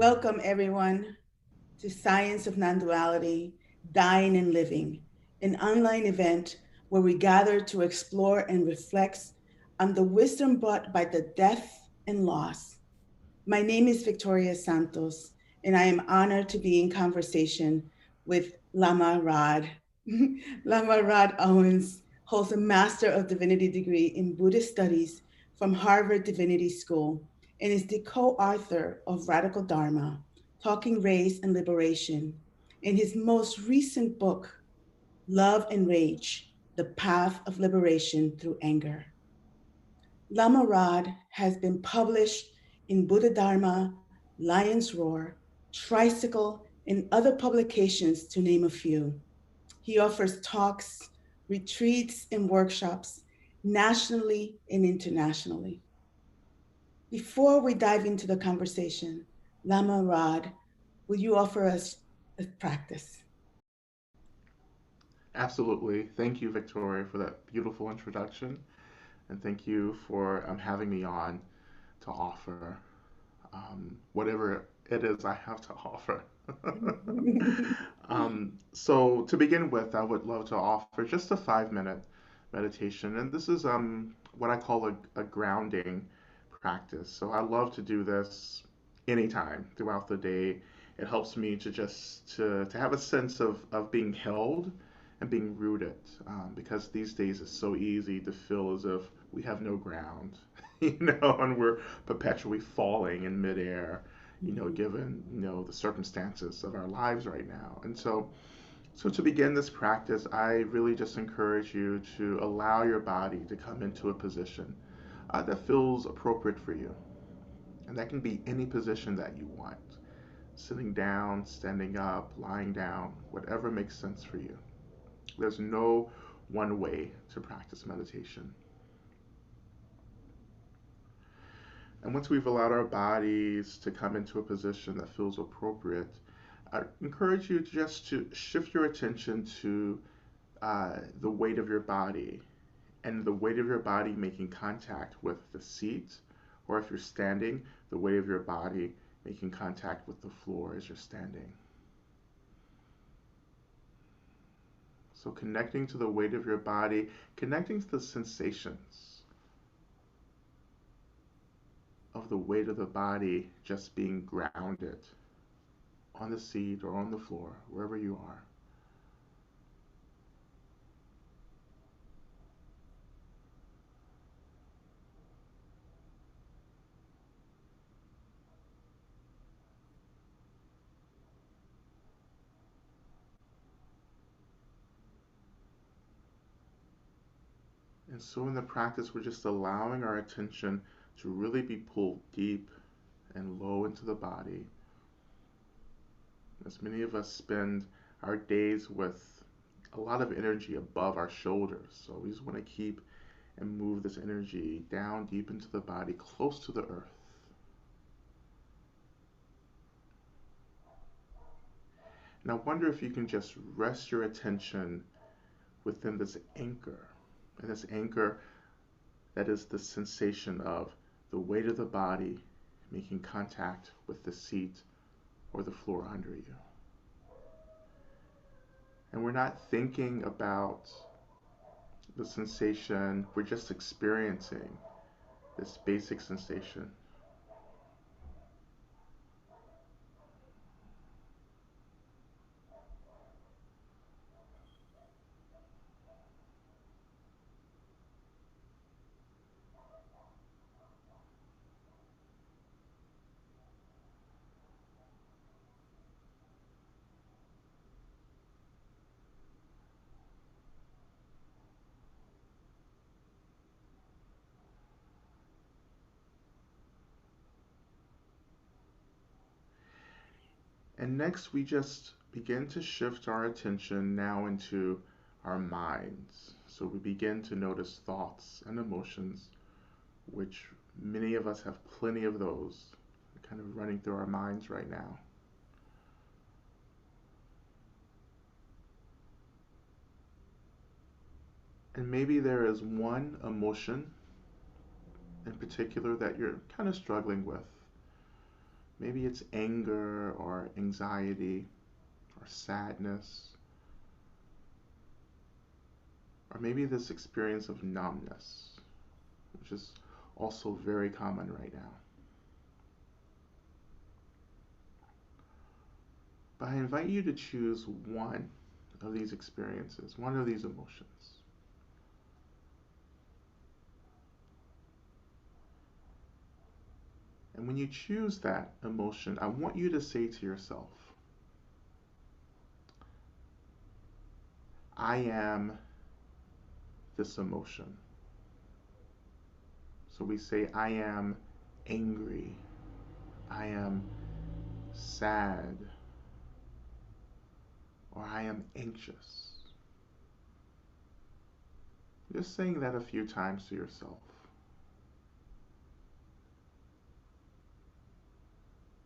Welcome, everyone, to Science of Non-Duality, Dying and Living, an online event where we gather to explore and reflect on the wisdom brought by the death and loss. My name is Victoria Santos, and I am honored to be in conversation with Lama Rod. Lama Rod Owens holds a Master of Divinity degree in Buddhist Studies from Harvard Divinity School and is the co-author of Radical Dharma, Talking Race and Liberation. In his most recent book, Love and Rage, The Path of Liberation Through Anger. Lama Rod has been published in Buddha Dharma, Lion's Roar, Tricycle, and other publications, to name a few. He offers talks, retreats, and workshops nationally and internationally. Before we dive into the conversation, Lama Rod, will you offer us a practice? Absolutely. Thank you, Victoria, for that beautiful introduction. And thank you for having me on to offer whatever it is I have to offer. So, to begin with, I would love to offer just a 5 minute meditation. And this is what I call a grounding practice. So, I love to do this anytime throughout the day. It helps me to to have a sense of being held and being rooted, because these days it's so easy to feel as if we have no ground, and we're perpetually falling in midair, given, the circumstances of our lives right now. And so to begin this practice, I really just encourage you to allow your body to come into a position that feels appropriate for you. And that can be any position that you want. Sitting down, standing up, lying down, whatever makes sense for you. There's no one way to practice meditation. And once we've allowed our bodies to come into a position that feels appropriate, I encourage you just to shift your attention to the weight of your body and the weight of your body making contact with the seat, or if you're standing, the weight of your body making contact with the floor as you're standing. So connecting to the weight of your body, connecting to the sensations of the weight of the body just being grounded on the seat or on the floor, wherever you are. And so in the practice, we're just allowing our attention to really be pulled deep and low into the body. As many of us spend our days with a lot of energy above our shoulders. So we just want to keep and move this energy down deep into the body, close to the earth. And I wonder if you can just rest your attention within this anchor. And this anchor, that is the sensation of the weight of the body making contact with the seat or the floor under you. And we're not thinking about the sensation, we're just experiencing this basic sensation. And next, we just begin to shift our attention now into our minds. So we begin to notice thoughts and emotions, which many of us have plenty of those kind of running through our minds right now. And maybe there is one emotion in particular that you're kind of struggling with. Maybe it's anger or anxiety or sadness, or maybe this experience of numbness, which is also very common right now. But I invite you to choose one of these experiences, one of these emotions. And when you choose that emotion, I want you to say to yourself, I am this emotion. So we say, I am angry, I am sad, or I am anxious. Just saying that a few times to yourself.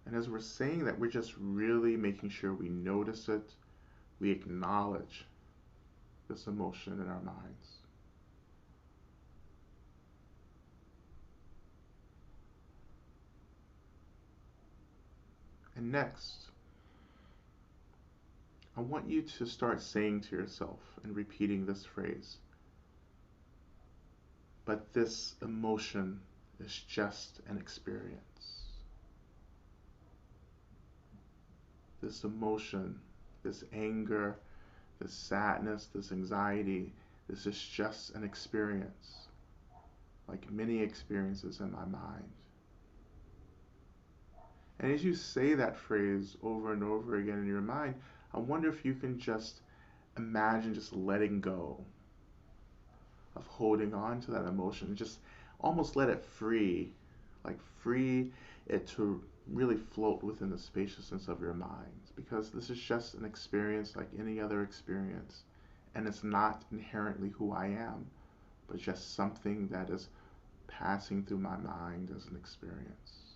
And as we're saying that, we're just really making sure we notice it, we acknowledge this emotion in our minds. And next, I want you to start saying to yourself and repeating this phrase, but this emotion is just an experience. This emotion, this anger, this sadness, this anxiety, this is just an experience, like many experiences in my mind. And as you say that phrase over and over again in your mind, I wonder if you can just imagine just letting go of holding on to that emotion. Just almost let it free, like free it to really float within the spaciousness of your mind. Because this is just an experience like any other experience. And it's not inherently who I am, but just something that is passing through my mind as an experience.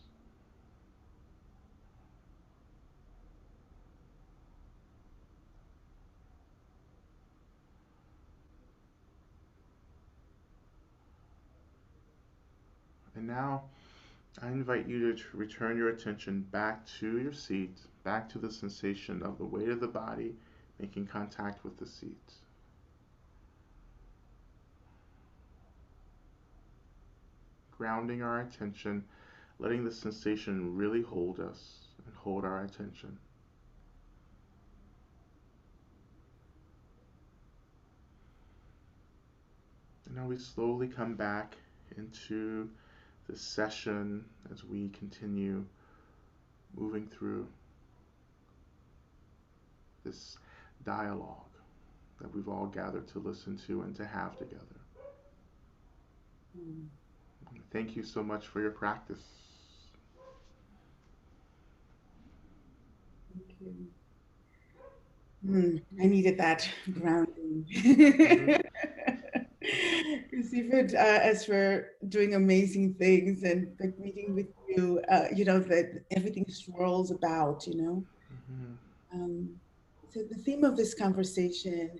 And now I invite you to return your attention back to your seat, back to the sensation of the weight of the body making contact with the seat. Grounding our attention, letting the sensation really hold us and hold our attention. And now we slowly come back into this session as we continue moving through this dialogue that we've all gathered to listen to and to have together. Mm, Thank you so much for your practice. thank you. I needed that grounding. Mm-hmm. Because even as we're doing amazing things and like meeting with you, that everything swirls about, Mm-hmm. Um, so the theme of this conversation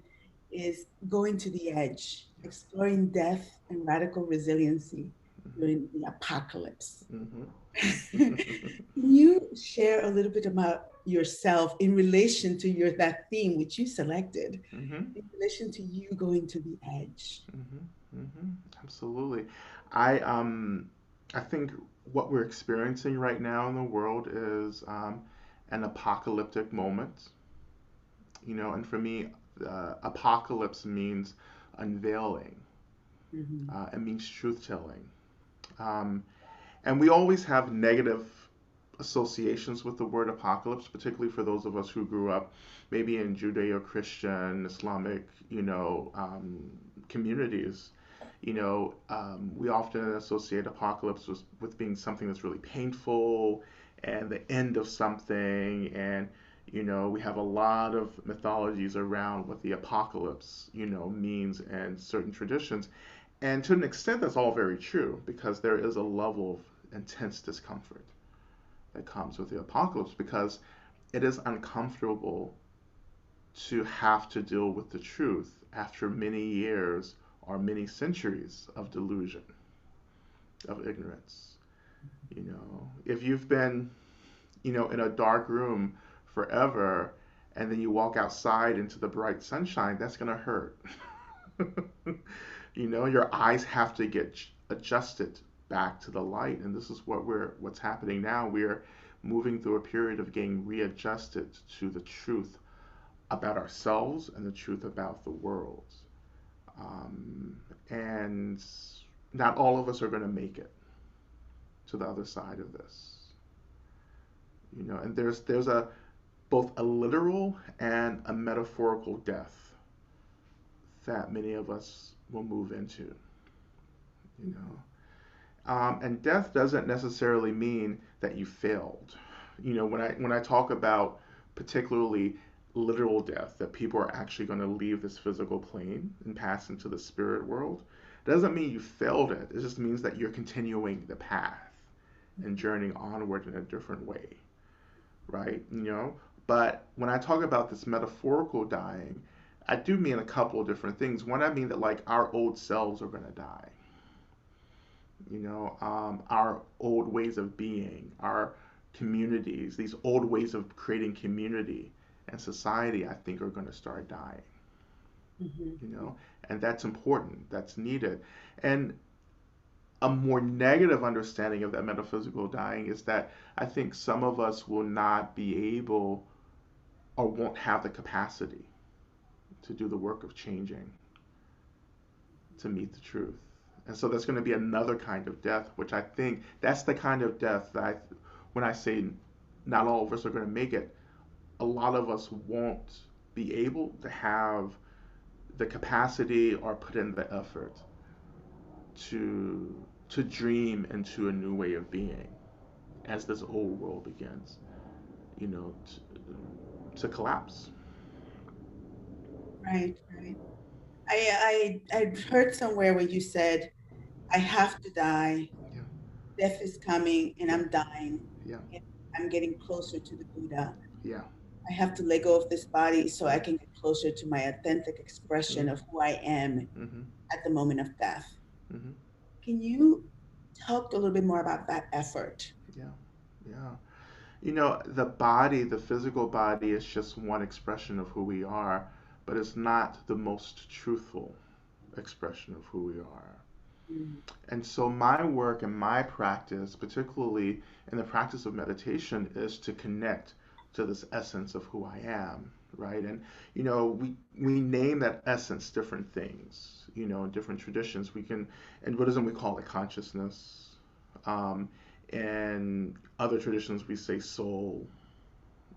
is going to the edge, Yes. exploring death and radical resiliency Mm-hmm. during the apocalypse. Can Mm-hmm. you share a little bit about yourself in relation to that theme which you selected, Mm-hmm. in relation to you going to the edge? Mm-hmm. Mm-hmm. Absolutely. I um I think what we're experiencing right now in the world is an apocalyptic moment. And for me, apocalypse means unveiling. Mhm. It means truth telling. Um, and we always have negative associations with the word apocalypse, particularly for those of us who grew up maybe in Judeo-Christian, Islamic, communities. We often associate apocalypse with being something that's really painful and the end of something. And, we have a lot of mythologies around what the apocalypse, means and certain traditions. And to an extent, that's all very true because there is a level of intense discomfort that comes with the apocalypse because it is uncomfortable to have to deal with the truth after many years or many centuries of delusion, of ignorance. If you've been in a dark room forever, and then you walk outside into the bright sunshine, that's going to hurt. Your eyes have to get adjusted back to the light, and this is what's happening now. We're moving through a period of getting readjusted to the truth about ourselves and the truth about the world. And not all of us are going to make it to the other side of this. And there's a both a literal and a metaphorical death that many of us will move into. You know, and death doesn't necessarily mean that you failed. When I talk about particularly literal death, that people are actually going to leave this physical plane and pass into the spirit world, it doesn't mean you failed it. It just means that you're continuing the path and journeying onward in a different way, right? But when I talk about this metaphorical dying, I do mean a couple of different things. One, I mean that like our old selves are going to die. Our old ways of being, our communities, these old ways of creating community and society, I think are going to start dying. Mm-hmm. You know, and that's important. That's needed. And a more negative understanding of that metaphysical dying is that I think some of us will not be able or won't have the capacity to do the work of changing to meet the truth. And so that's going to be another kind of death, which I think that's the kind of death that when I say not all of us are going to make it, a lot of us won't be able to have the capacity or put in the effort to dream into a new way of being as this old world begins, you know, to collapse. Right, right. I heard somewhere where you said, I have to die. Yeah, Death is coming and yeah, I'm dying. yeah, And I'm getting closer to the Buddha. yeah, I have to let go of this body so I yeah. can get closer to my authentic expression Mm-hmm. of who I am Mm-hmm. at the moment of death. Mm-hmm. Can you talk a little bit more about that effort? Yeah, yeah. The body, the physical body, is just one expression of who we are, but it's not the most truthful expression of who we are. Mm-hmm. And so, my work and my practice, particularly in the practice of meditation, is to connect to this essence of who I am, right? And, we name that essence different things, in different traditions. In Buddhism, we call it consciousness. Um, in other traditions, we say soul,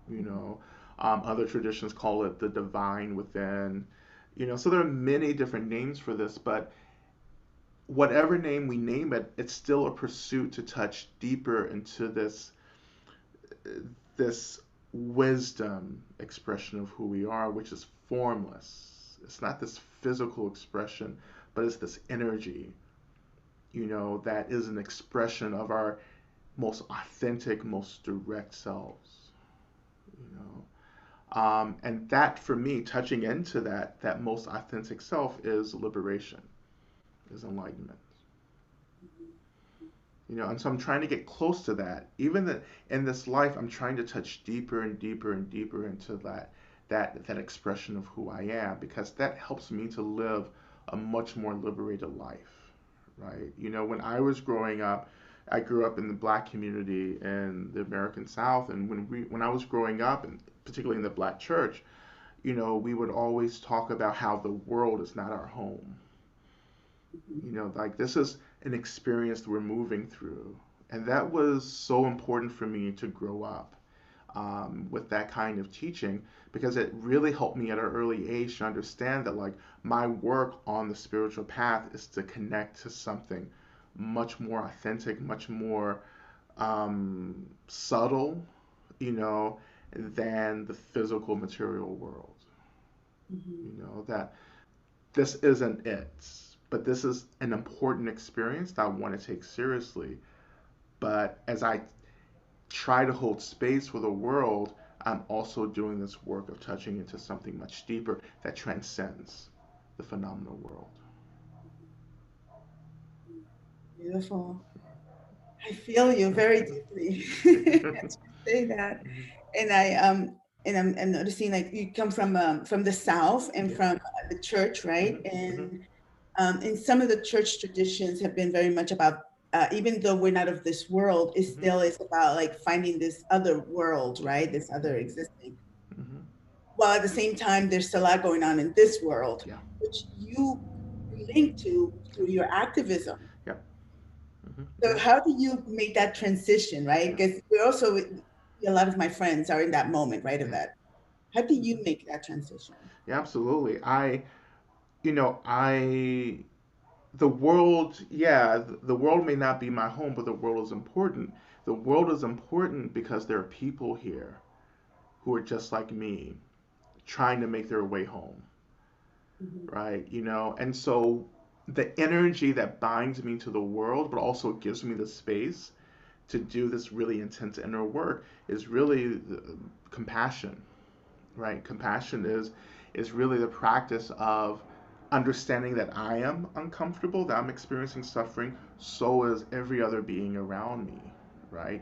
you know. Other traditions call it the divine within. So there are many different names for this, but whatever name we name it, it's still a pursuit to touch deeper into this wisdom expression of who we are, which is formless. It's not this physical expression, but it's this energy, that is an expression of our most authentic, most direct selves. You and that for me, touching into that most authentic self is liberation, is enlightenment. And so I'm trying to get close to that. Even that in this life, I'm trying to touch deeper and deeper and deeper into that expression of who I am, because that helps me to live a much more liberated life, right? When I was growing up, I grew up in the black community in the American South, and when I was growing up, and particularly in the black church, we would always talk about how the world is not our home. Like this is an experience that we're moving through. And that was so important for me to grow up with that kind of teaching, because it really helped me at an early age to understand that, like, my work on the spiritual path is to connect to something much more authentic, much more subtle, than the physical material world. Mm-hmm. That this isn't it, but this is an important experience that I want to take seriously. But as I try to hold space for the world, I'm also doing this work of touching into something much deeper that transcends the phenomenal world. Beautiful. I feel you very deeply. say that. Hmm. And I'm noticing like you come from the South and Yeah. from the church, right? Hmm. Hmm. And some of the church traditions have been very much about, even though we're not of this world, it Hmm. still is about like finding this other world, right? This other Hmm. existing. Hmm. While at the same time, there's still a lot going on in this world, Yeah. which you link to through your activism. Yeah. Hmm. So Yeah. how do you make that transition, right? Yeah. Because we're also, a lot of my friends are in that moment, right? Of Yeah. that. How do you Hmm. make that transition? Yeah. Absolutely. I the world, yeah, the world may not be my home, but the world is important. The world is important because there are people here who are just like me, trying to make their way home, Mhm. right? And so the energy that binds me to the world, but also gives me the space to do this really intense inner work is really compassion, right? Compassion is really the practice of understanding that I am uncomfortable, that I'm experiencing suffering, so is every other being around me, right?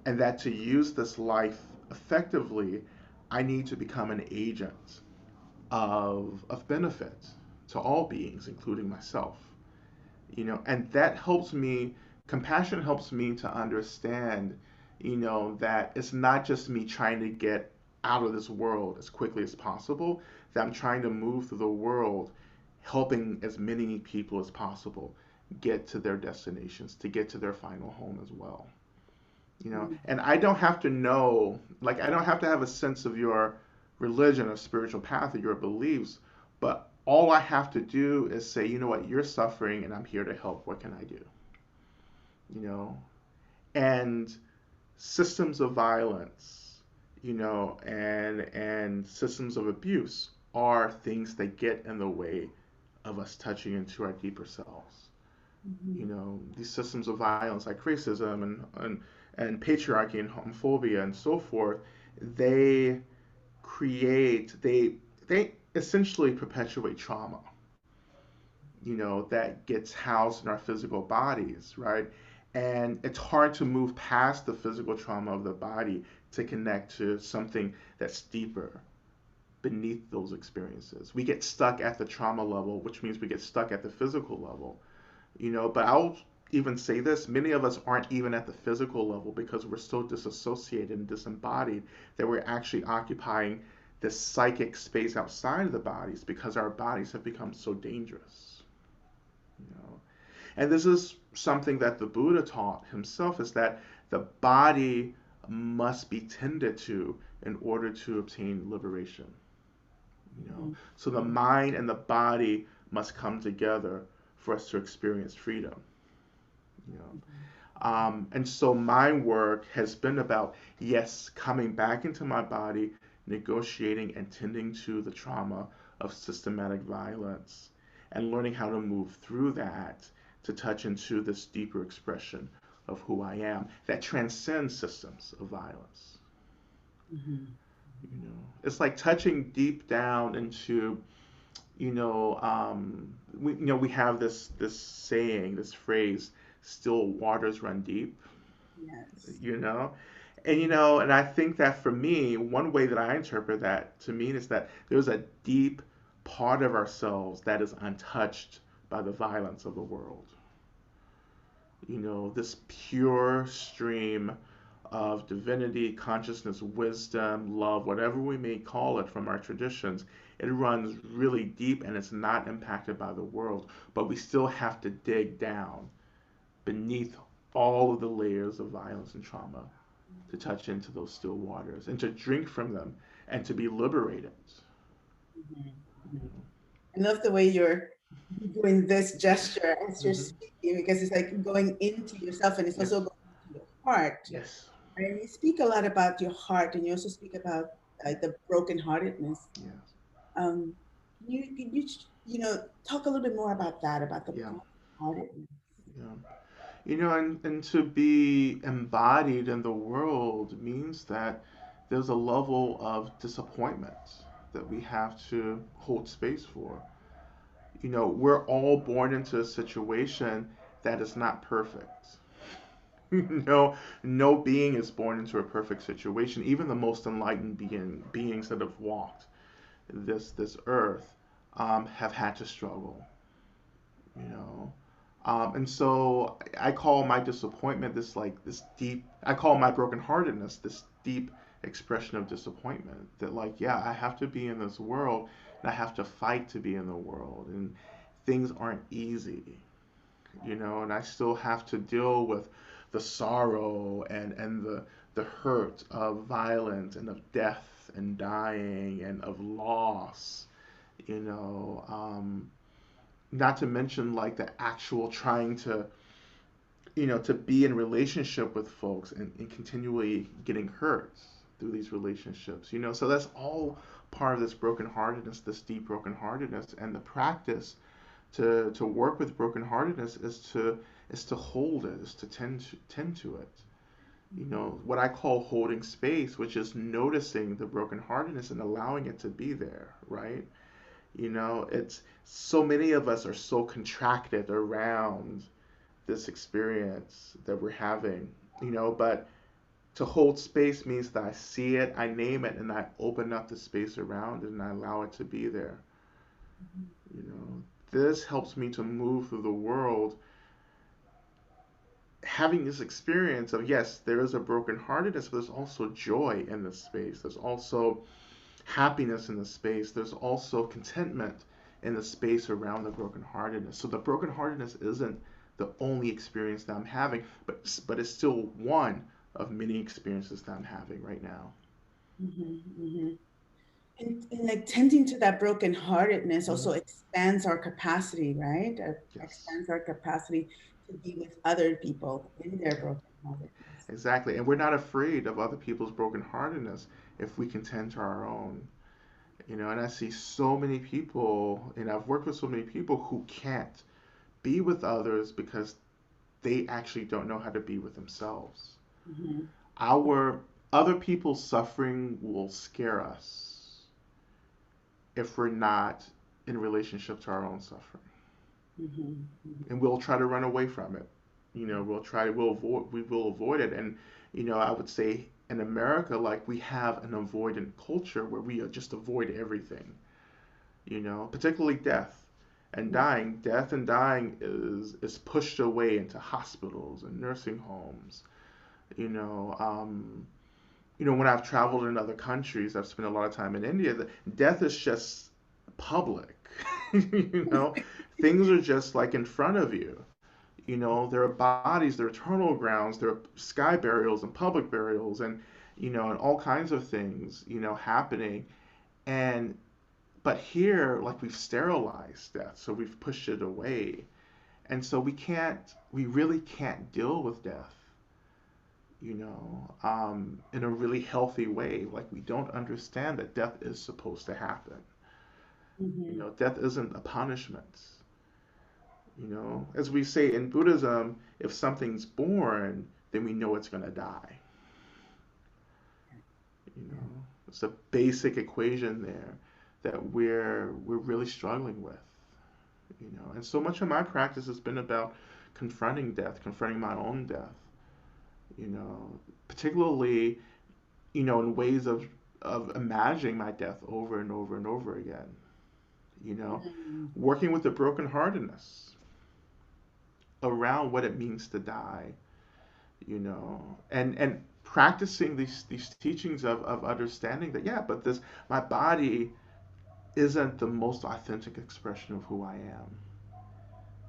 And that to use this life effectively, I need to become an agent of benefit to all beings, including myself. And that helps me, compassion helps me to understand, that it's not just me trying to get out of this world as quickly as possible, that I'm trying to move through the world helping as many people as possible get to their destinations, to get to their final home as well. And I don't have to know, like, I don't have to have a sense of your religion or spiritual path or your beliefs, but all I have to do is say, you know what, you're suffering and I'm here to help. What can I do? You know, and systems of violence, and systems of abuse are things that get in the way of us touching into our deeper selves. Mhm. These systems of violence like racism and patriarchy and homophobia and so forth, they they essentially perpetuate trauma, that gets housed in our physical bodies, right? And it's hard to move past the physical trauma of the body to connect to something that's deeper beneath those experiences. We get stuck at the trauma level, which means we get stuck at the physical level. But I'll even say this, many of us aren't even at the physical level because we're so disassociated and disembodied that we're actually occupying this psychic space outside of the bodies because our bodies have become so dangerous. you know and this is something that the Buddha taught himself, is that the body must be tended to in order to obtain liberation. Mhm. So the mind and the body must come together for us to experience freedom. you know and so my work has been about, yes, coming back into my body, negotiating and tending to the trauma of systematic violence, and learning how to move through that to touch into this deeper expression of who I am that transcends systems of violence. Mhm. It's like touching deep down into, we have this saying, this phrase, still waters run deep. Yes. you know and I think that for me, one way that I interpret that to mean is that there's a deep part of ourselves that is untouched by the violence of the world. This pure stream of divinity, consciousness, wisdom, love, whatever we may call it from our traditions, it runs really deep and it's not impacted by the world, but we still have to dig down beneath all of the layers of violence and trauma to touch into those still waters and to drink from them and to be liberated. Mhm. Mhm. I love the way you're doing this gesture as you're Mm-hmm. speaking, because it's like going into yourself and it's also Yes. going into your heart. Yes. And you speak a lot about your heart, and you also speak about the brokenheartedness. Yes. Um, can you talk a little bit more about that, about the Yeah. brokenheartedness? Yeah. And to be embodied in the world means that there's a level of disappointment that we have to hold space for. We're all born into a situation that is not perfect. No, no being is born into a perfect situation. Even the most enlightened beings that have walked this earth have had to struggle, you know. And so I call my disappointment this like this deep. I call my brokenheartedness this deep expression of disappointment. That like, yeah, I have to be in this world, and I have to fight to be in the world, and things aren't easy, you know. And I still have to deal with the sorrow and the hurt of violence and of death and dying and of loss, you know. Not to mention like the actual trying to, you know, to be in relationship with folks and continually getting hurt through these relationships, you know. So that's all part of this brokenheartedness, this deep brokenheartedness. And the practice to work with brokenheartedness is to hold it, is to tend to it. You know, what I call holding space, which is noticing the brokenheartedness and allowing it to be there, right? You know, it's so many of us are so contracted around this experience that we're having, you know, but to hold space means that I see it, I name it, and I open up the space around it and I allow it to be there, you know. This helps me to move through the world having this experience of, yes, there is a brokenheartedness, but there's also joy in this space. There's also happiness in the space. There's also contentment in the space around the brokenheartedness. So the brokenheartedness isn't the only experience that I'm having, but it's still one of many experiences that I'm having right now. Mm-hmm. And like tending to that brokenheartedness Hmm. also expands our capacity, right? Yes, Expands our capacity to be with other people in their brokenheartedness. exactly. And we're not afraid of other people's brokenheartedness if we can tend to our own. You know, and I see so many people, and I've worked with so many people who can't be with others because they actually don't know how to be with themselves. Mm-hmm. Our other people's suffering will scare us if we're not in relationship to our own suffering, Mm-hmm. and we'll try to run away from it. You know, we will avoid it. And you know, I would say in America, like we have an avoidant culture where we just avoid everything. You know, particularly death and Mm-hmm. dying. Death and dying is pushed away into hospitals and nursing homes. You know, you know, when I've traveled in other countries, I've spent a lot of time in India. Death is just public. You know, things are just like in front of you. You know, there are bodies, there are eternal grounds, there are sky burials and public burials, and you know, and all kinds of things, you know, happening. And but here, like we've sterilized death, so we've pushed it away, and so we really can't deal with death, you know, in a really healthy way. Like we don't understand that death is supposed to happen. You Mm-hmm. know, death isn't a punishment. You know, as we say in Buddhism, if something's born, then we know it's going to die. You Yeah. know, it's a basic equation there that we're really struggling with. You know, and so much of my practice has been about confronting death, confronting my own death. You know, particularly, you know, in ways of imagining my death over and over and over again. You know, Mm-hmm. working with the brokenheartedness around what it means to die. You know, and practicing these teachings of understanding that, yeah, but this my body isn't the most authentic expression of who I am.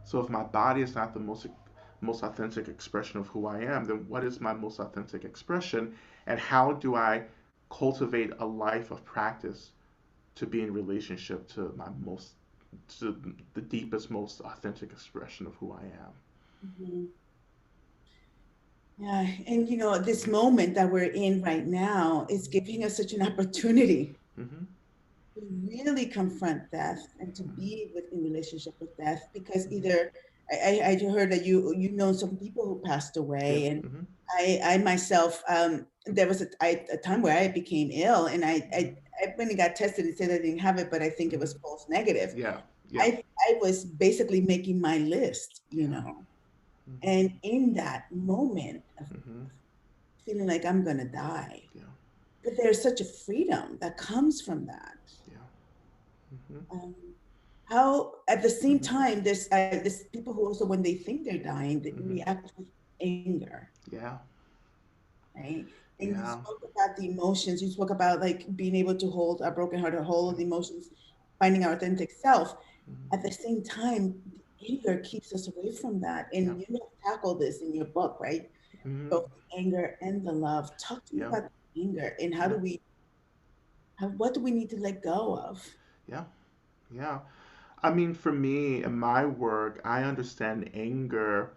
So if my body is not the most authentic expression of who I am, then what is my most authentic expression? And how do I cultivate a life of practice to be in relationship to my most to the deepest, most authentic expression of who I am? Mm-hmm. Yeah, and this moment that we're in right now is giving us such an opportunity Hmm. to really confront death and to be in relationship with death, because either I heard that you know some people who passed Yeah. away, and Hmm. I myself, there was a time where I became ill, and Hmm. I went and got tested and said I didn't have it, but I think it Hmm. was false negative. Yeah. Yeah. I was basically making my list, Yeah. Mm-hmm. And in that moment of Mm-hmm. feeling like I'm going to die, Yeah. but there's such a freedom that comes from that. Yeah. Mm-hmm. Um, how at the same Mm-hmm. time, there's people who also, when they think they're dying, they Mm-hmm. react with anger, Yeah. right? And you Yeah. spoke about the emotions. You spoke about like being able to hold our broken heart, or hold the emotions, finding our authentic self. Mm-hmm. At the same time, the anger keeps us away from that. Yeah. And you have tackled this in your book, right? Mm-hmm. Both the anger and the love. Talk to me Yeah. about the anger, and Yeah. what do we need to let go of? Yeah. Yeah. I mean, for me, in my work, I understand anger,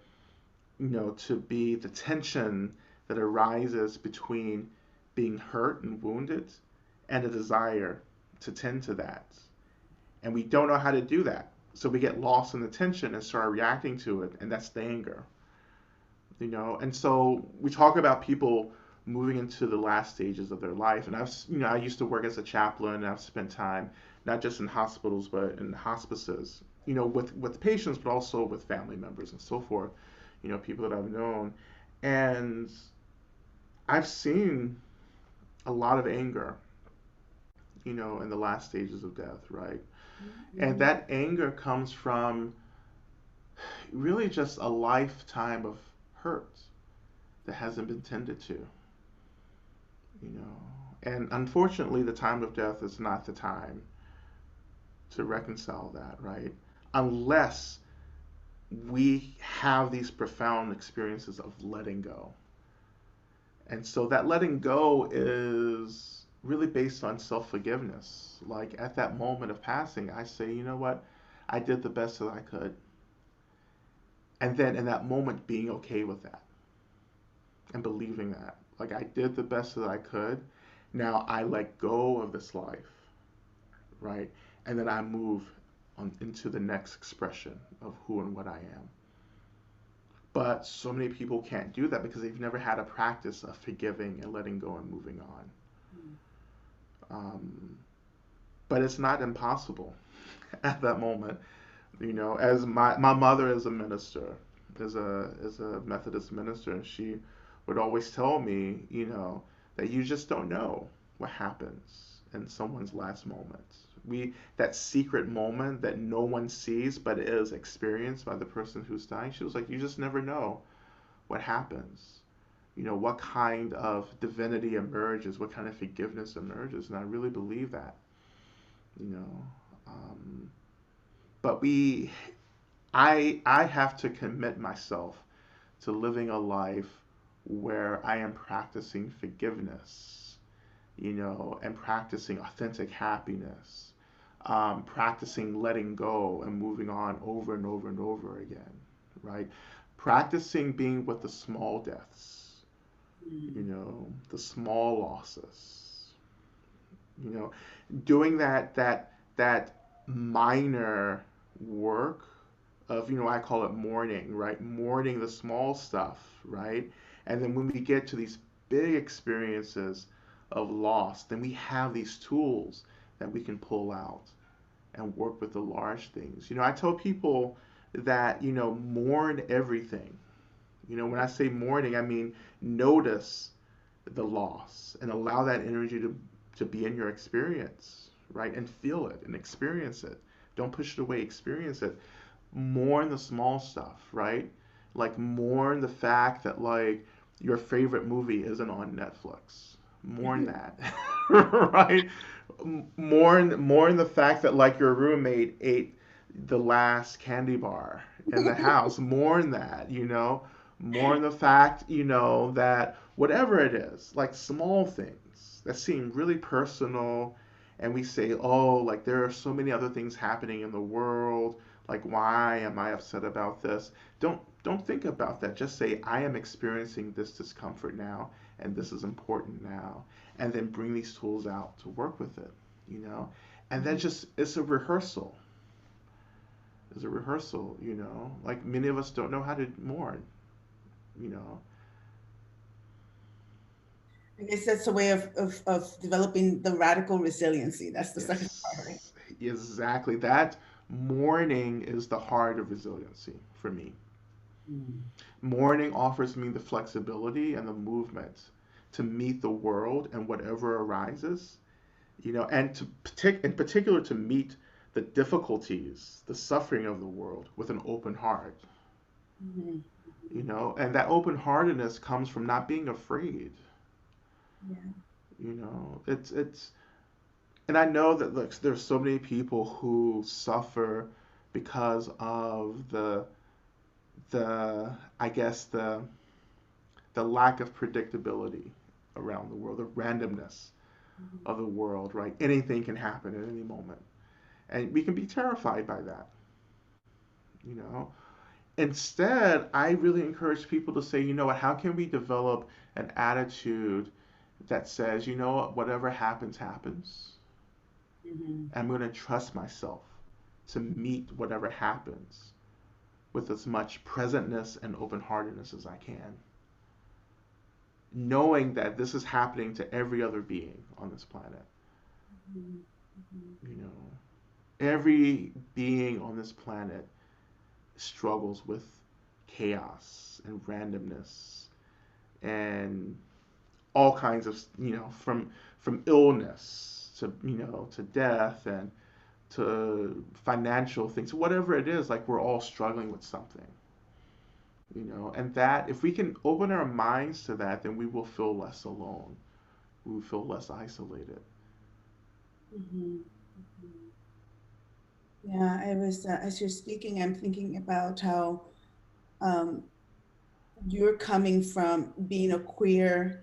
to be the tension that arises between being hurt and wounded and a desire to tend to that. And we don't know how to do that. So we get lost in the tension and start reacting to it, and that's the anger. And so we talk about people moving into the last stages of their life. And I used to work as a chaplain, and I've spent time not just in hospitals, but in hospices, with patients, but also with family members and so forth, people that I've known. And I've seen a lot of anger, in the last stages of death, right? And Mhm. that anger comes from really just a lifetime of hurt that hasn't been tended to, you know. And unfortunately, the time of death is not the time to reconcile that, right? Unless we have these profound experiences of letting go. And so that letting go is really based on self forgiveness. Like at that moment of passing, I say, you know what? I did the best that I could. And then in that moment, being okay with that and believing that. Like I did the best that I could. Now I let go of this life, right? And then I move on into the next expression of who and what I am. But so many people can't do that because they've never had a practice of forgiving and letting go and moving on. Um, but it's not impossible at that moment. As my mother is a minister, is a Methodist minister, and she would always tell me, that you just don't know what happens in someone's last moments. That secret moment that no one sees but is experienced by the person who's dying. She was like, you just never know what happens. What kind of divinity emerges, what kind of forgiveness emerges, and I really believe that. You know, um, but I have to commit myself to living a life where I am practicing forgiveness, and practicing authentic happiness, practicing letting go and moving on over and over and over again, right? Practicing being with the small deaths, Mm. the small losses, you know, doing that minor work of, I call it mourning, right? Mourning the small stuff, right? And then when we get to these big experiences of loss, then we have these tools that we can pull out and work with the large things. I tell people that, mourn everything. When I say mourning, I mean notice the loss and allow that energy to be in your experience, right? And feel it and experience it. Don't push it away, experience it. Mourn the small stuff, right? Like mourn the fact that like your favorite movie isn't on Netflix. Mourn that. Right? Mourn the fact that like your roommate ate the last candy bar in the house. Mourn that. Mourn the fact, that whatever it is, like small things that seem really personal, and we say, oh, like there are so many other things happening in the world, like why am I upset about this? Don't think about that. Just say I am experiencing this discomfort now, and this is important now, and then bring these tools out to work with it, you know and then just it's a rehearsal. Like many of us don't know how to mourn you know I guess that's a way of developing the radical resiliency. That's the second part, right? Yes, exactly. That mourning is the heart of resiliency for me. Mm. Mourning offers me the flexibility and the movement to meet the world and whatever arises, and in particular to meet the difficulties, the suffering of the world with an open heart, Mhm. Mhm. and that open heartedness comes from not being afraid, Yeah. it's and I know that look, there's so many people who suffer because of the I guess the lack of predictability around the world, the randomness Mhm. of the world, right? Anything can happen at any moment. And we can be terrified by that, you know. Instead, I really encourage people to say, you know what, how can we develop an attitude that says, you know what, whatever happens, happens. Mhm. I'm going to trust myself to meet whatever happens with as much presentness and open heartedness as I can, knowing that this is happening to every other being on this planet. Mhm. Mhm. You know, every being on this planet struggles with chaos and randomness and all kinds of, from illness to, to death and to financial things, whatever it is, like we're all struggling with something, and that if we can open our minds to that, then we will feel less alone. We will feel less isolated. Mhm. Mhm. Yeah, I was, as you're speaking, I'm thinking about how um, you're coming from being a queer,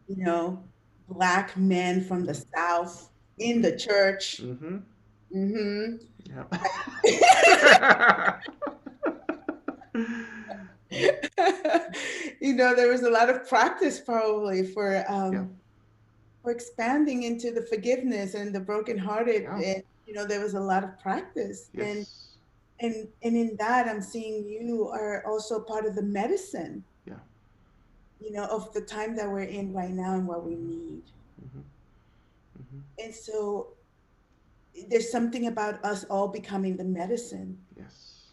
you know, Black man from the South in the church. Mm-hmm. Hmm. Yep. Yep. There was a lot of practice probably Yep. for expanding into the forgiveness and the brokenhearted, Yeah. and there was a lot of practice, Yes. and in that I'm seeing you are also part of the medicine, Yeah. of the time that we're in right now and what we Mm-hmm. need. Mm-hmm. Mm-hmm. And so there's something about us all becoming the medicine, Yes.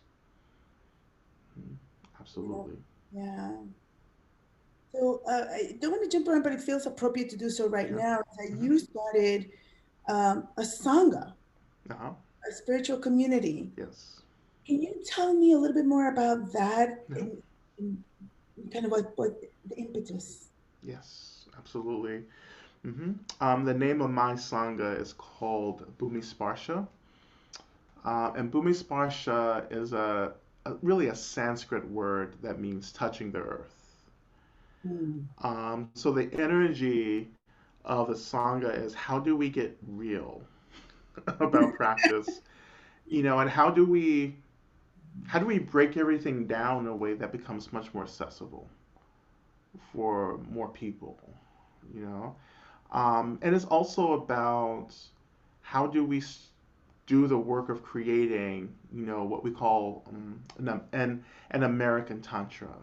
Mhm. you know. Absolutely. Yeah. So I don't want to jump around, but it feels appropriate to do so right Sure. now. That Mm-hmm. you started a sangha, Uh-huh. a spiritual community. Yes. Can you tell me a little bit more about that Uh-huh. in kind of what the impetus? Yes. Absolutely. Mm-hmm. The name of my sangha is called Bhumi Sparsha. And Bhumi Sparsha is really a Sanskrit word that means touching the earth. Hmm. So the energy of the sangha is how do we get real about practice, and how do we break everything down in a way that becomes much more accessible for more people, you know? And it's also about how do we do the work of creating, what we call an American Tantra,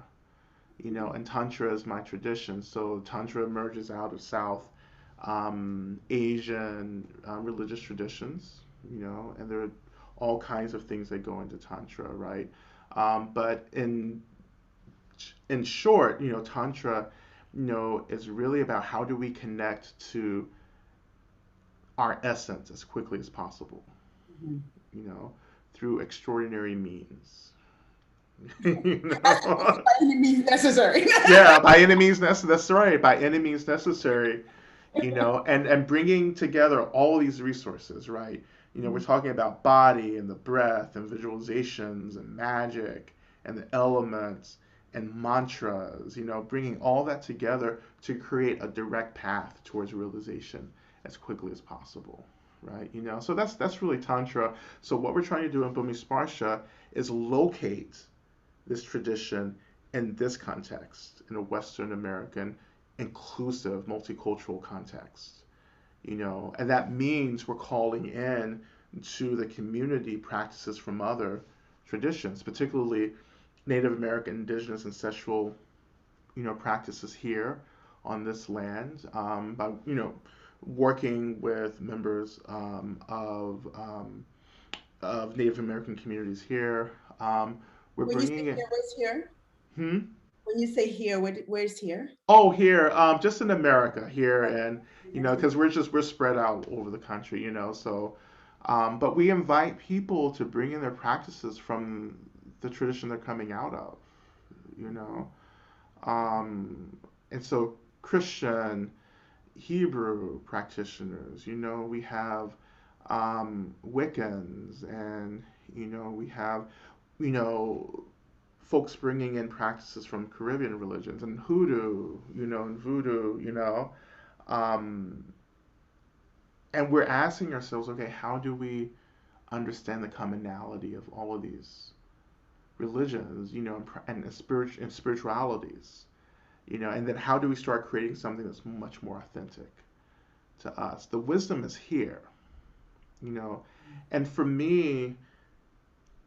and Tantra is my tradition. So Tantra emerges out of South Asian religious traditions, and there are all kinds of things that go into Tantra, right? But in short, Tantra, is really about how do we connect to our essence as quickly as possible, Mhm. you know, through extraordinary means. you know? By any means necessary. Yeah, by any means necessary. That's right. By any means necessary, and bringing together all these resources, right? We're talking about body and the breath and visualizations and magic and the elements and mantras, bringing all that together to create a direct path towards realization as quickly as possible, right? So that's really tantra. So what we're trying to do in Bhumi Sparsha is locate this tradition in this context, in a Western American, inclusive, multicultural context. And that means we're calling in to the community practices from other traditions, particularly Native American, indigenous, ancestral, practices here on this land, by working with members of Native American communities here. We're When you say bringing it. here, where's here? Hmm? When you say here, where's here? Oh, here, just in America here, Oh, and you you know, mentioned. because we're spread out over the country, you know. So, but we invite people to bring in their practices from the tradition they're coming out of, you Mhm. know. Um, and so Christian, Hebrew practitioners, you know, we have Wiccans, and you know, we have, you know, folks bringing in practices from Caribbean religions and hoodoo, you know, and voodoo, you know, um, and we're asking ourselves, okay, how do we understand the commonality of all of these religions, you know, and spiritualities, you know, and then how do we start creating something that's much more authentic to us? The wisdom is here, you know, and for me,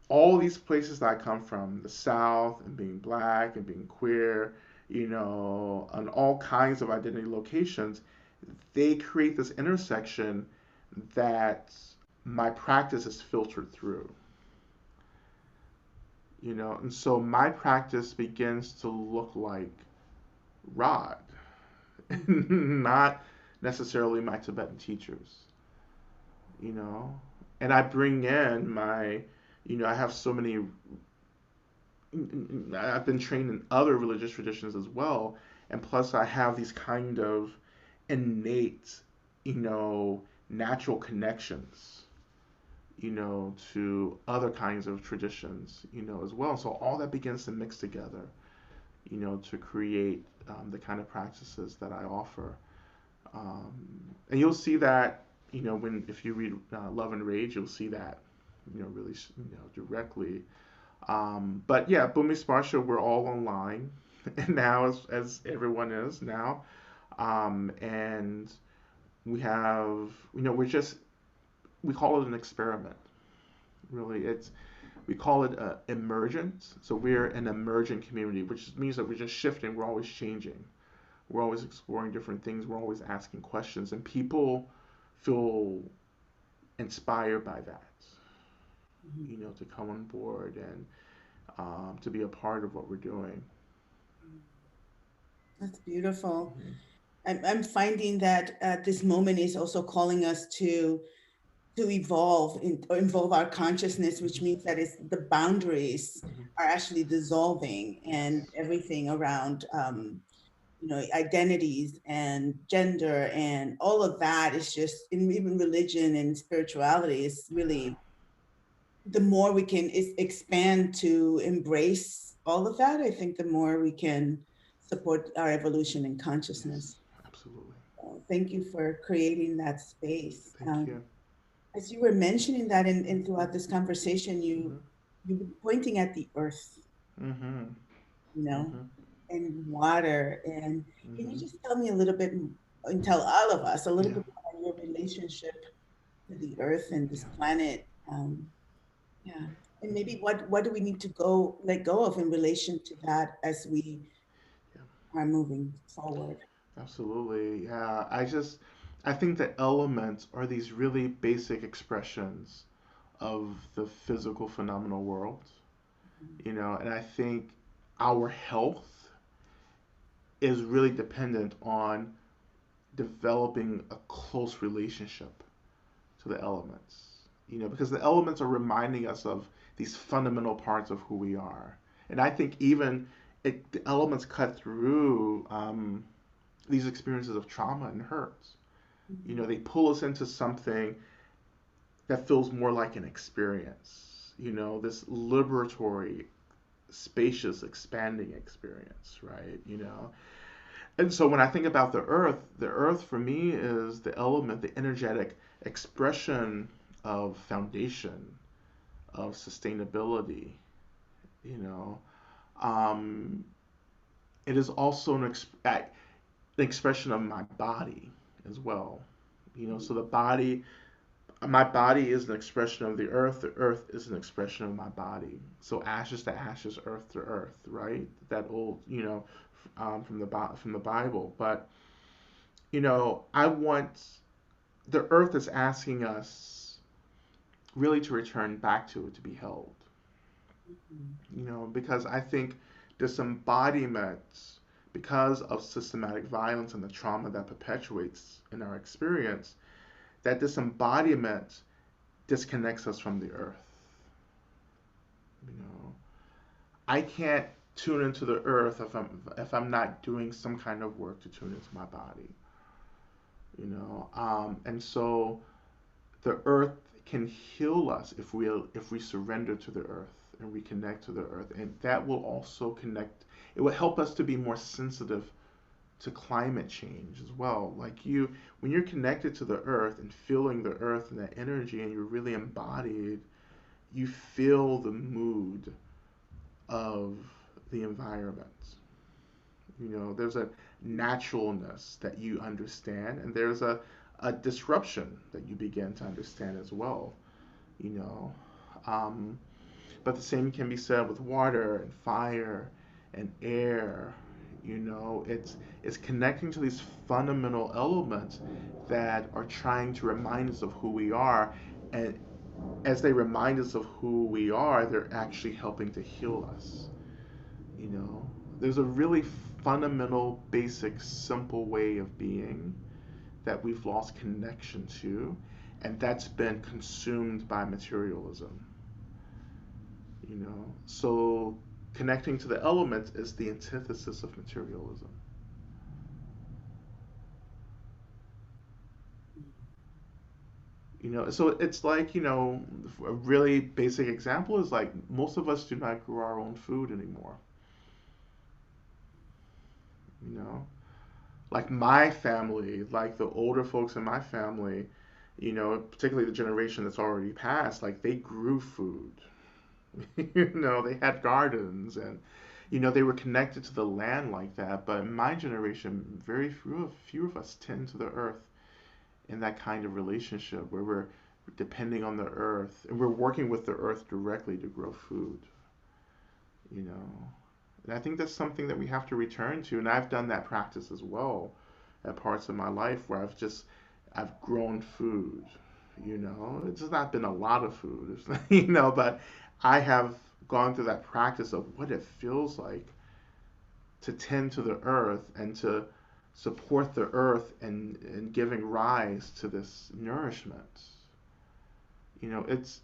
all these places that I come from, the South and being black and being queer, you know, and all kinds of identity locations, they create this intersection that my practice is filtered through, you know, and so my practice begins to look like Rod, not necessarily my Tibetan teachers, you know, and I bring in my, you know, I have so many I've been trained in other religious traditions as well, and plus I have these kind of innate, you know, natural connections, you know, to other kinds of traditions, you know, as well. So all that begins to mix together, you know, to create the kind of practices that I offer. Um, and you'll see that, you know, when if you read Love and Rage, you'll see that, you know, really, you know, directly. But yeah, Bumi Sparsha, we're all online now, as everyone is now. And we have, you know, we call it an experiment. Really, we call it emergent. So we're an emergent community, which means that we're just shifting. We're always changing. We're always exploring different things. We're always asking questions, and people feel inspired by that. Mhm. You know, to come on board and to be a part of what we're doing. That's beautiful. Mhm. I'm finding that this moment is also calling us to evolve or involve our consciousness, which Mhm. means that it's the boundaries Mhm. are actually dissolving, and Yes. everything around identities and gender and all of that is just, and even religion and spirituality is really, the more we can expand to embrace all of that, I think the more we can support our evolution in Yes. consciousness. Absolutely. Thank you for creating that space. Thank you. As you were mentioning that in throughout this conversation, Mhm. you were pointing at the earth, Mhm. you know, Mhm. and water. And can you Mhm. just tell me a little bit, and tell all of us a little Yeah. bit about your relationship to the earth and this Yeah. planet? Yeah, and maybe Mhm. what do we need to go let go of in relation to that as we Yeah. are moving forward? Absolutely. Yeah. I think the elements are these really basic expressions of the physical phenomenal world, you know, and I think our health is really dependent on developing a close relationship to the elements, you know, because the elements are reminding us of these fundamental parts of who we are. And I think even the elements cut through these experiences of trauma and hurt. You know, Mhm. they pull us into something that feels more like an experience, you know, this liberatory, spacious, expanding experience, right? You know, and so when I think about the earth for me is the element, the energetic expression of foundation, of sustainability, you know. Um, it is also an expression of my body as well, you know. So my body is an expression of the earth is an expression of my body. So ashes to ashes, earth to earth, right? That old, you know, from the Bible. But you know, I want the earth is asking us really to return back to it, to be held. Mhm. You know, because I think disembodiment, because of systematic violence and the trauma that perpetuates in our experience, that disembodiment disconnects us from the earth. You know, I can't tune into the earth if I'm not doing some kind of work to tune into my body. And so the earth can heal us if we surrender to the earth and we connect to the earth, and that will also connect. It will help us to be more sensitive to climate change as well. Like when you're connected to the earth and feeling the earth and that energy, and you're really embodied, you feel the mood of the environment. There's a naturalness that you understand, and there's a disruption that you begin to understand as well. You know, um, but the same can be said with water and fire and air. It's connecting to these fundamental elements that are trying to remind us of who we are, and as they remind us of who we are, they're actually helping to heal us. You know, there's a really fundamental, basic, simple way of being that we've lost connection to, and that's been consumed by materialism. So connecting to the elements is the antithesis of materialism. So it's like, a really basic example is like most of us do not grow our own food anymore. You know, like my family, like the older folks in my family, particularly the generation that's already passed, like they grew food. They had gardens, and they were connected to the land like that. But in my generation, very few of us tend to the earth in that kind of relationship where we're depending on the earth and we're working with the earth directly to grow food. You know, and I think that's something that we have to return to. And I've done that practice as well at parts of my life where I've grown food. It's not been a lot of food, but I have gone through that practice of what it feels like to tend to the earth and to support the earth and giving rise to this nourishment. It's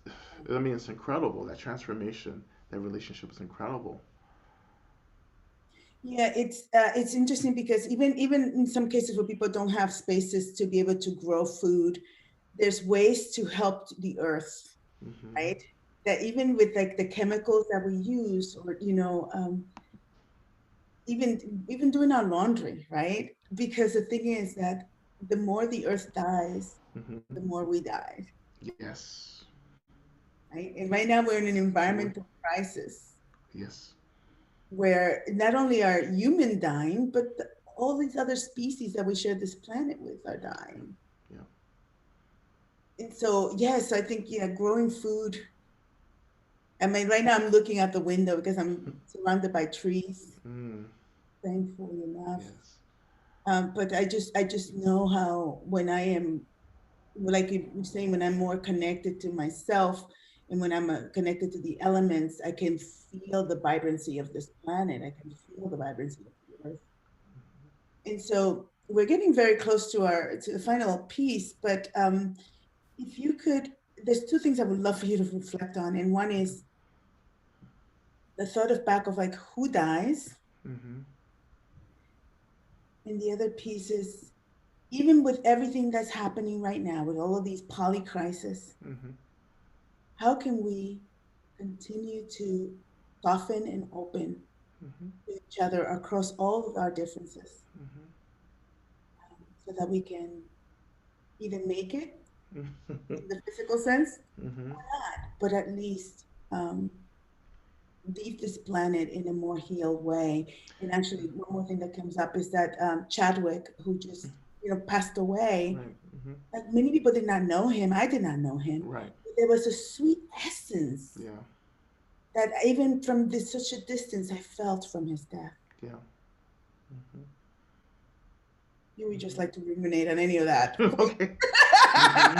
incredible. That transformation, that relationship is incredible. Yeah, it's interesting because even in some cases where people don't have spaces to be able to grow food, there's ways to help the earth, Hmm. right? That even with like the chemicals that we use, or even doing our laundry, right? Because the thing is that the more the earth dies, Hmm. the more we die, Yes. right? And right now we're in an Absolutely. environmental crisis Yes. where not only are human dying, but all these other species that we share this planet with are Yeah. dying. Yeah. And so, yes, I think, yeah, growing food. I mean, right now I'm looking out the window because I'm surrounded by trees, Mm. thankfully enough. Yes. But I just know how when I am, like you're saying, when I'm more connected to myself and when I'm connected to the elements, I can feel the vibrancy of this planet. I can feel the vibrancy of the earth. And so we're getting very close to the final piece. But if you could, there's two things I would love for you to reflect on, and one is the thought of back of like who dies, Hmm. and the other piece is even with everything that's happening right now, with all of these poly crises, Hmm. how can we continue to soften and open Hmm. to each other across all of our differences so that we can either make it Hmm. in the physical sense Hmm. or not, but at least um, leave this planet in a more healed way. And actually, one more thing that comes up is that Chadwick, who just passed away. Right. Hmm. Like many people did not know him. I did not know him. Right. But there was a sweet essence Yeah. that even from such a distance I felt from his death. Yeah. Hmm. You would just Hmm. like to ruminate on any of that. Okay. Hmm.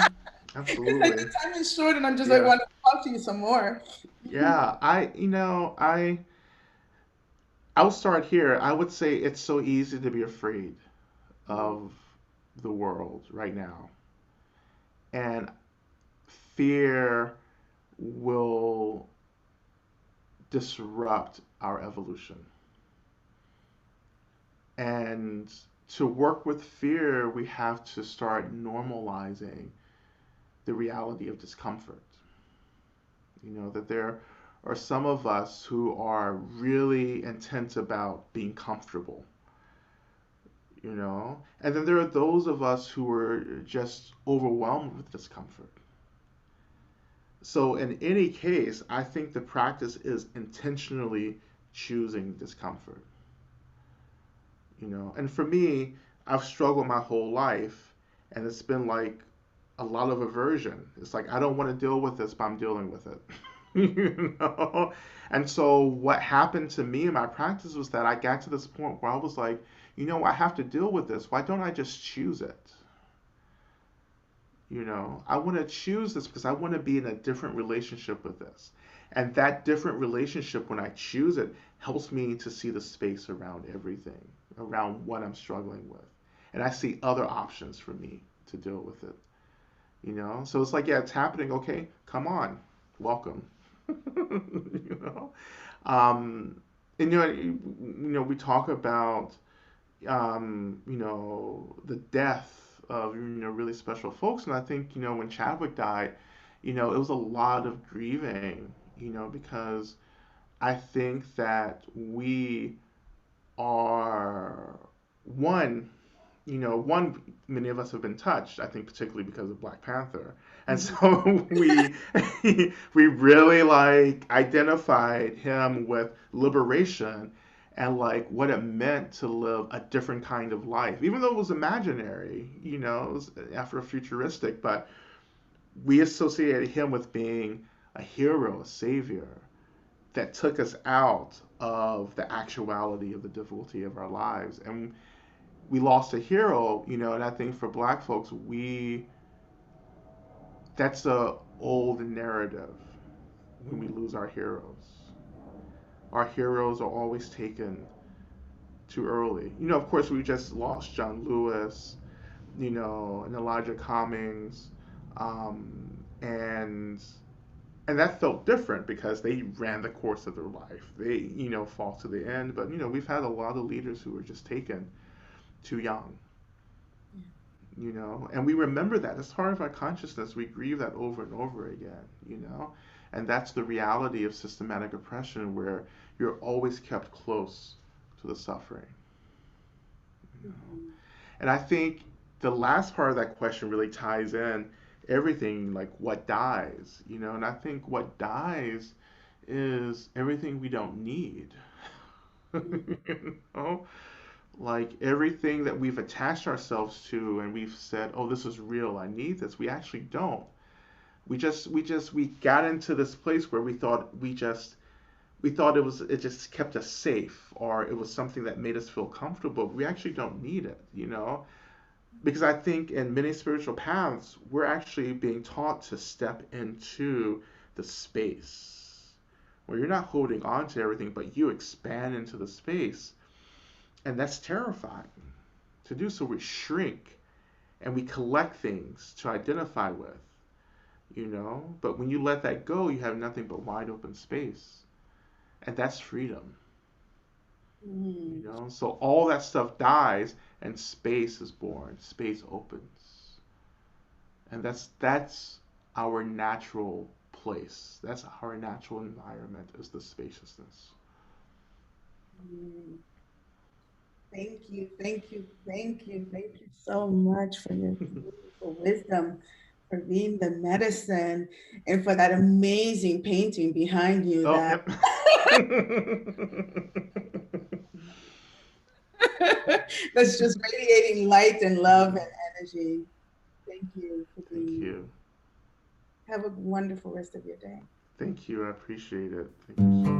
It's like Absolutely. the time is short, and I'm just like Yeah. want to talk to you some more. Yeah. I I'll start here. I would say it's so easy to be afraid of the world right now. And fear will disrupt our evolution. And to work with fear, we have to start normalizing the reality of discomfort. That there are some of us who are really intense about being comfortable. And then there are those of us who are just overwhelmed with discomfort. So, in any case, I think the practice is intentionally choosing discomfort. And for me, I've struggled my whole life, and it's been like a lot of aversion. It's like I don't want to deal with this, but I'm dealing with it. you know? And so what happened to me in my practice was that I got to this point where I was like, I have to deal with this. Why don't I just choose it? I want to choose this because I want to be in a different relationship with this. And that different relationship, when I choose it, helps me to see the space around everything, around what I'm struggling with. And I see other options for me to deal with it. So it's like, yeah, it's happening. Okay, come on, welcome. you know, um, and we talk about the death of really special folks, and I think when Chadwick died, it was a lot of grieving, because I think that we are one one, many of us have been touched, I think particularly because of Black Panther. And Mhm. so we really like identified him with liberation and like what it meant to live a different kind of life, even though it was imaginary, it was Afrofuturistic, but we associated him with being a hero, a savior that took us out of the actuality of the difficulty of our lives. And we lost a hero, and I think for black folks, that's a old narrative when we lose our heroes. Our heroes are always taken too early. Of course, we just lost John Lewis, and Elijah Cummings, and that felt different because they ran the course of their life. They, fought to the end. But we've had a lot of leaders who were just taken too young. And we remember that as part of our consciousness. We grieve that over and over again. And that's the reality of systematic oppression, where you're always kept close to the suffering. you know Mhm. and I think the last part of that question really ties in everything, like what dies. And I think what dies is everything we don't need. you know like everything that we've attached ourselves to, and we've said, oh, this is real, I need this. We actually don't. We got into this place where we thought it just kept us safe, or it was something that made us feel comfortable. We actually don't need it. Because I think in many spiritual paths, we're actually being taught to step into the space where you're not holding on to everything, but you expand into the space. And that's terrifying to do. So we shrink and we collect things to identify with. But when you let that go, you have nothing but wide open space. And that's freedom. Mhm. So all that stuff dies and space is born, space opens. And that's our natural place. That's our natural environment, is the spaciousness. Mhm. Thank you, thank you, thank you, thank you so much for your beautiful wisdom, for being the medicine, and for that amazing painting behind you Oh, that yep. that's just radiating light and love and energy. Thank you for Thank being. you. Have a wonderful rest of your day. Thank you. I appreciate it. Thank you so